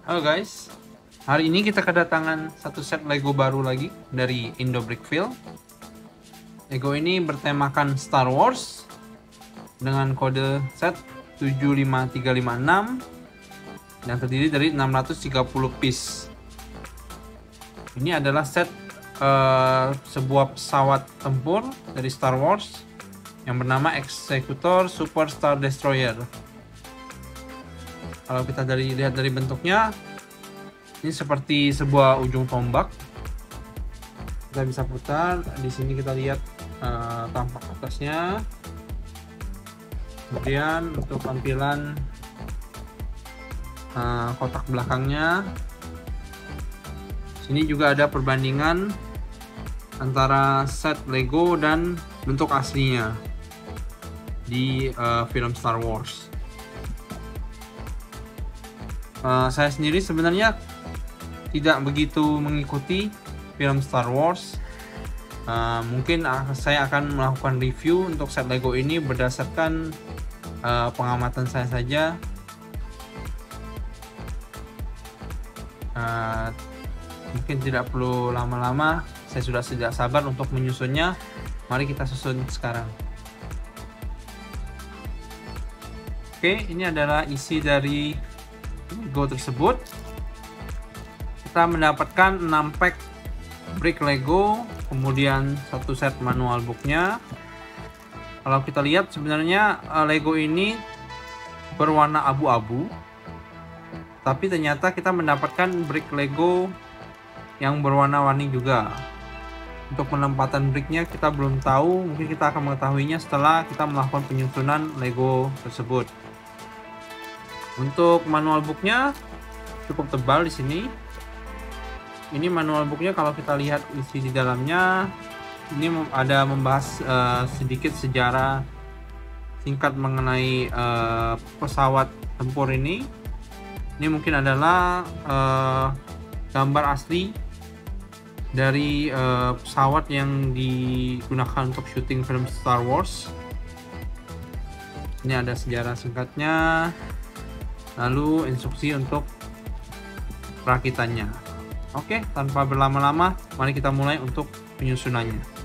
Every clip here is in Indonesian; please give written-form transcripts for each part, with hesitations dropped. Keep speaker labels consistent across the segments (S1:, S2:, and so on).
S1: Halo guys, hari ini kita kedatangan satu set Lego baru lagi dari Indo Brickfield. Lego ini bertemakan Star Wars dengan kode set 75356 yang terdiri dari 630 piece. Ini adalah set sebuah pesawat tempur dari Star Wars yang bernama Executor Super Star Destroyer. Kalau kita lihat dari bentuknya, ini seperti sebuah ujung tombak. Kita bisa putar. Di sini kita lihat tampak atasnya. Kemudian untuk tampilan kotak belakangnya, sini juga ada perbandingan antara set Lego dan bentuk aslinya di film Star Wars. Saya sendiri sebenarnya tidak begitu mengikuti film Star Wars. Mungkin saya akan melakukan review untuk set Lego ini berdasarkan pengamatan saya saja. Mungkin tidak perlu lama-lama, saya sudah tidak sabar untuk menyusunnya. Mari kita susun sekarang. Oke, ini adalah isi dari Lego tersebut. Kita mendapatkan 6 pack brick Lego, kemudian satu set manual booknya. Kalau kita lihat sebenarnya Lego ini berwarna abu-abu, tapi ternyata kita mendapatkan brick Lego yang berwarna-warni juga. Untuk penempatan bricknya kita belum tahu, mungkin kita akan mengetahuinya setelah kita melakukan penyusunan Lego tersebut. Untuk manual booknya cukup tebal di sini. Ini manual booknya, kalau kita lihat isi di dalamnya, ini ada membahas sedikit sejarah singkat mengenai pesawat tempur ini. Ini mungkin adalah gambar asli dari pesawat yang digunakan untuk syuting film Star Wars. Ini ada sejarah singkatnya, lalu instruksi untuk perakitannya. Oke, tanpa berlama-lama, mari kita mulai untuk penyusunannya.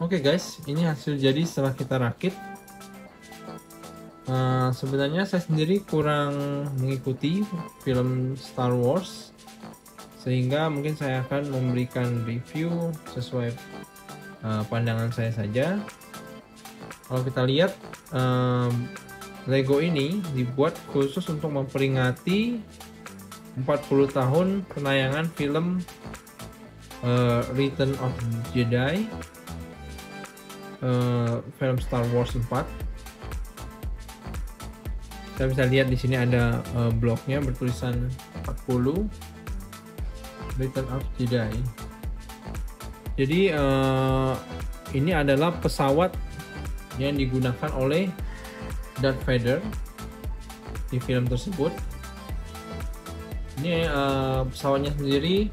S1: Oke guys, ini hasil jadi setelah kita rakit. Sebenarnya saya sendiri kurang mengikuti film Star Wars, sehingga mungkin saya akan memberikan review sesuai pandangan saya saja. Kalau kita lihat, Lego ini dibuat khusus untuk memperingati 40 tahun penayangan film Return of Jedi, film Star Wars 4. Saya bisa lihat di sini ada bloknya bertulisan 40 Return of Jedi. Jadi ini adalah pesawat yang digunakan oleh Darth Vader di film tersebut. Ini pesawatnya sendiri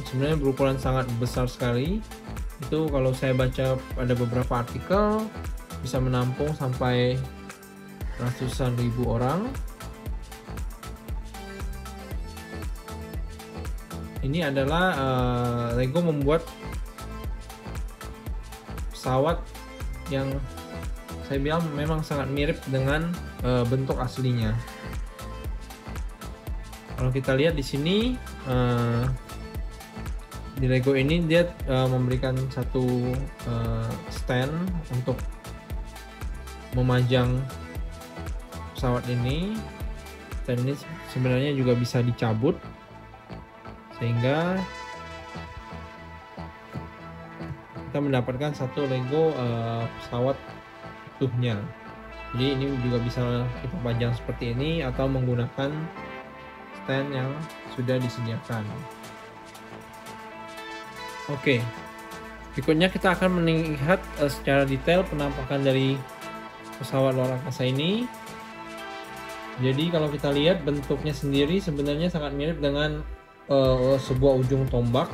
S1: sebenarnya berukuran sangat besar sekali. Itu kalau saya baca ada beberapa artikel bisa menampung sampai ratusan ribu orang. Ini adalah Lego membuat pesawat yang saya bilang memang sangat mirip dengan bentuk aslinya. Kalau kita lihat di sini di Lego ini dia memberikan satu stand untuk memajang pesawat ini. Dan ini sebenarnya juga bisa dicabut sehingga kita mendapatkan satu Lego pesawat utuhnya. Jadi ini juga bisa kita pajang seperti ini atau menggunakan stand yang sudah disediakan. Oke, berikutnya kita akan melihat secara detail penampakan dari pesawat luar angkasa ini. Jadi kalau kita lihat bentuknya sendiri sebenarnya sangat mirip dengan sebuah ujung tombak.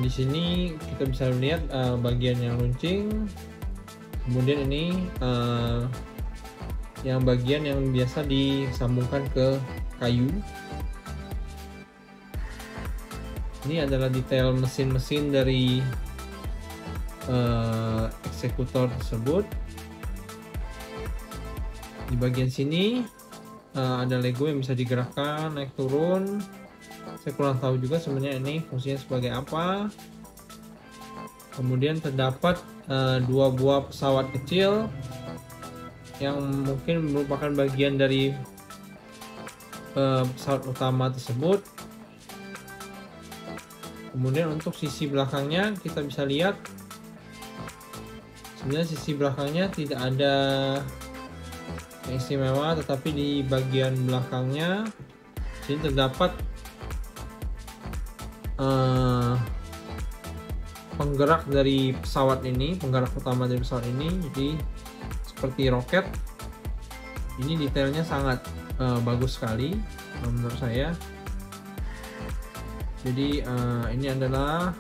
S1: Di sini kita bisa lihat bagian yang runcing, kemudian ini yang bagian yang biasa disambungkan ke kayu. Ini adalah detail mesin-mesin dari eksekutor tersebut. Di bagian sini ada Lego yang bisa digerakkan, naik turun. Saya kurang tahu juga sebenarnya ini fungsinya sebagai apa. Kemudian terdapat dua buah pesawat kecil yang mungkin merupakan bagian dari pesawat utama tersebut. Kemudian untuk sisi belakangnya kita bisa lihat sebenarnya sisi belakangnya tidak ada yang istimewa, tetapi di bagian belakangnya sini terdapat penggerak dari pesawat ini, penggerak utama dari pesawat ini. Jadi seperti roket. Ini detailnya sangat bagus sekali menurut saya. Jadi ini adalah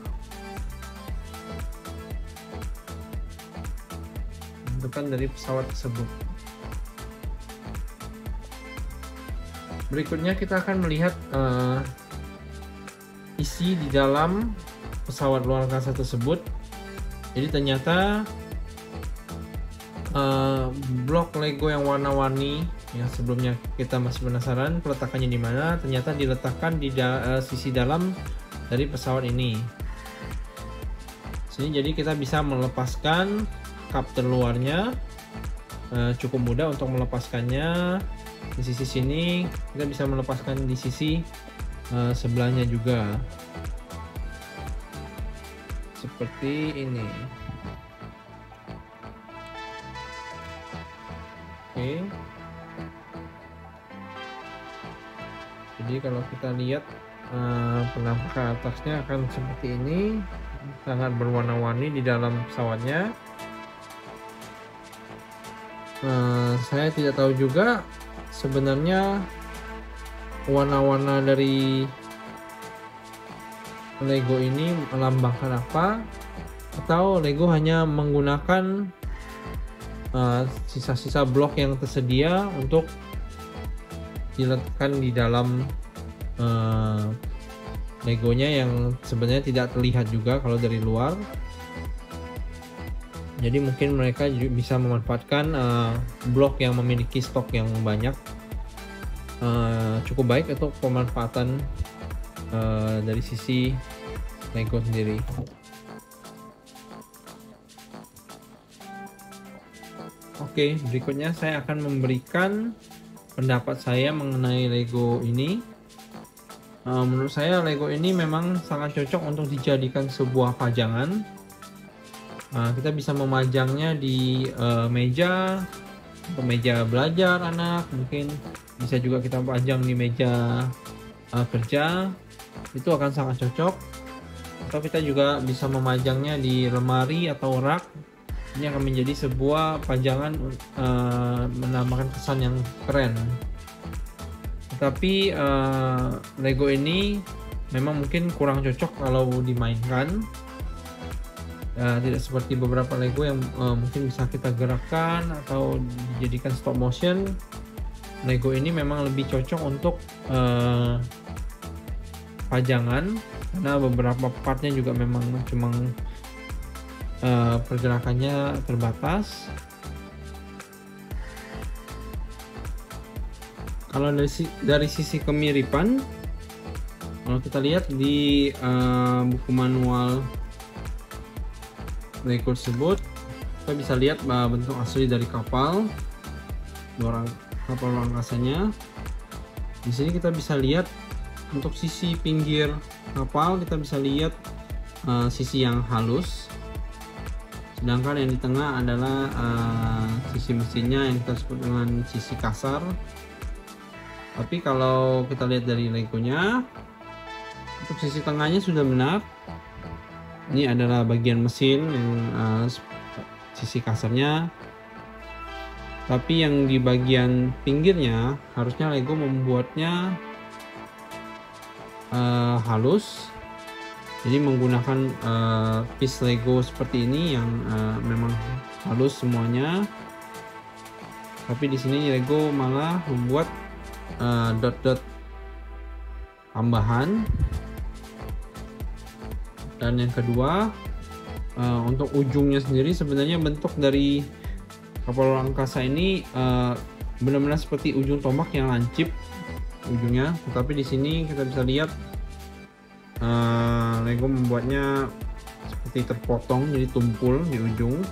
S1: bentukan dari pesawat tersebut. Berikutnya kita akan melihat isi di dalam pesawat luar angkasa tersebut. Jadi ternyata blok Lego yang warna-warni yang sebelumnya kita masih penasaran peletakannya di mana, ternyata diletakkan di sisi dalam dari pesawat ini. Sini jadi kita bisa melepaskan kap terluarnya, cukup mudah untuk melepaskannya. Di sisi sini kita bisa melepaskan di sisi sebelahnya juga, seperti ini. Oke. Jadi kalau kita lihat penampakan atasnya akan seperti ini, sangat berwarna-warni di dalam pesawatnya. Saya tidak tahu juga sebenarnya warna-warna dari Lego ini melambangkan apa, atau Lego hanya menggunakan sisa-sisa blok yang tersedia untuk diletakkan di dalam Legonya yang sebenarnya tidak terlihat juga kalau dari luar. Jadi mungkin mereka bisa memanfaatkan blok yang memiliki stok yang banyak. Cukup baik untuk pemanfaatan dari sisi Lego sendiri. Oke, berikutnya saya akan memberikan pendapat saya mengenai Lego ini. menurut saya Lego ini memang sangat cocok untuk dijadikan sebuah pajangan. Kita bisa memajangnya di meja, untuk meja belajar anak, mungkin bisa juga kita pajang di meja kerja, itu akan sangat cocok. Atau kita juga bisa memajangnya di lemari atau rak. Ini akan menjadi sebuah pajangan, menambahkan kesan yang keren. Tapi Lego ini memang mungkin kurang cocok kalau dimainkan. Tidak seperti beberapa Lego yang mungkin bisa kita gerakkan atau dijadikan stop motion. Lego ini memang lebih cocok untuk pajangan, karena beberapa partnya juga memang cuma pergerakannya terbatas. Kalau dari sisi kemiripan, kalau kita lihat di buku manual Lego tersebut, kita bisa lihat bentuk asli dari kapal luar angkasanya. Di sini kita bisa lihat untuk sisi pinggir kapal, kita bisa lihat sisi yang halus, sedangkan yang di tengah adalah sisi mesinnya yang kita sebut dengan sisi kasar. Tapi kalau kita lihat dari Legonya, untuk sisi tengahnya sudah benar. Ini adalah bagian mesin yang sisi kasarnya. Tapi yang di bagian pinggirnya harusnya Lego membuatnya halus. Jadi menggunakan piece Lego seperti ini yang memang halus semuanya. Tapi di sini Lego malah membuat dot-dot tambahan. Dan yang kedua, untuk ujungnya sendiri, sebenarnya bentuk dari kapal luar angkasa ini benar-benar seperti ujung tombak yang lancip ujungnya. Tetapi di sini kita bisa lihat Lego membuatnya seperti terpotong, jadi tumpul di ujung.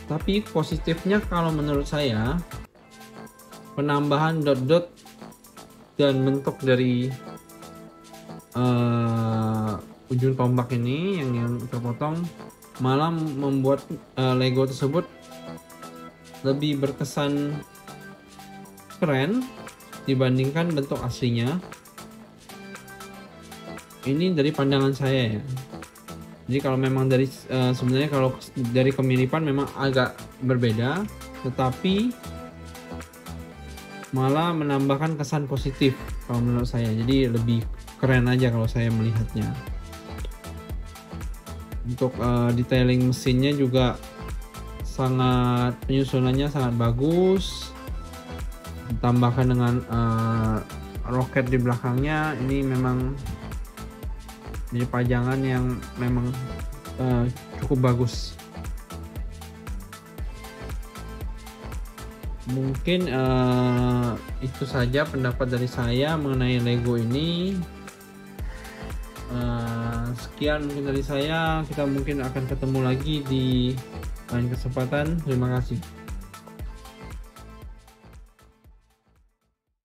S1: Tapi positifnya kalau menurut saya, penambahan dot-dot dan bentuk dari ujung tombak ini yang terpotong malah membuat Lego tersebut lebih berkesan keren dibandingkan bentuk aslinya. Ini dari pandangan saya ya. Jadi kalau memang dari sebenarnya kalau dari kemiripan memang agak berbeda, tetapi malah menambahkan kesan positif kalau menurut saya. Jadi lebih keren aja kalau saya melihatnya. Untuk detailing mesinnya juga penyusunannya sangat bagus. Ditambahkan dengan roket di belakangnya, ini memang jadi pajangan yang memang cukup bagus. Mungkin itu saja pendapat dari saya mengenai Lego ini. Sekian mungkin dari saya. Kita mungkin akan ketemu lagi di lain kesempatan. Terima kasih.